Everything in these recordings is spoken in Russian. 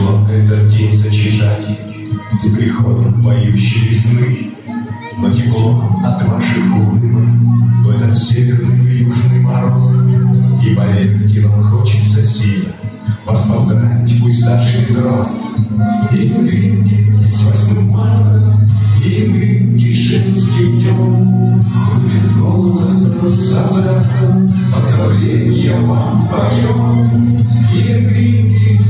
тяжело этот день сочетать с приходом поющей весны, но тепло от ваших улыбок в этот северный и южный мороз. И поверьте, нам хочется сильно вас поздравить, пусть даже без роз. И гринки с 8 марта, и гринки женским днем, хоть без голоса с азартом поздравления вам поем. И гринки,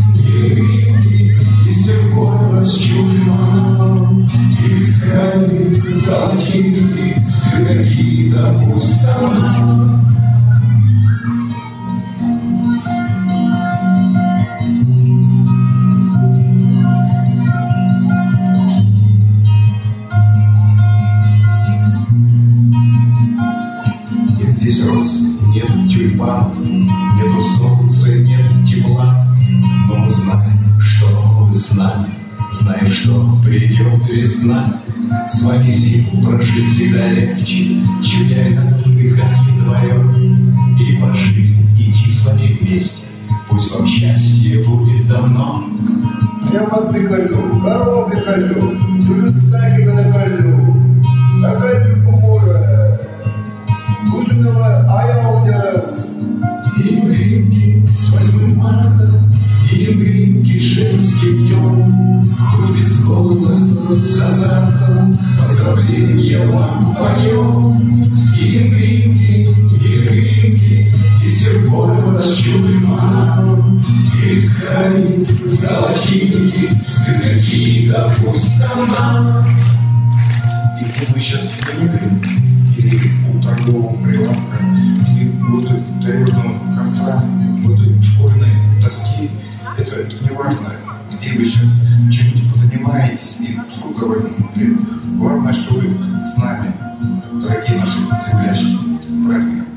и серпора с чулиманом, и висками золотинки, стрелки до пустого. Здесь роз, нет тюльпанов, нету солнца, нет тепла, но мы знаем, что вы с нами, знаем, что придет весна. С вами зиму прожить всегда легче, чуть рядом дыхание твое, и по жизни идти с вами вместе, пусть вам счастье будет давно. Я под приколю, корову приколю, тюлюстаки наколю, наколю кумура. Кузинова Аяудеров. И гринки с 8 марта, и гринки женским днем, хоть без голоса с азартом поздравления вам поем. И гринки, и серпора с чулиманом, и висками золотинки, стрелки до пустона. И где вы сейчас не или у торгового прилавка, или возле таежного костра, возле школьной доски, это не важно, где вы сейчас чем-нибудь позанимаетесь и сколько вы лет. Главное, что вы с нами, дорогие наши земляки. С праздником!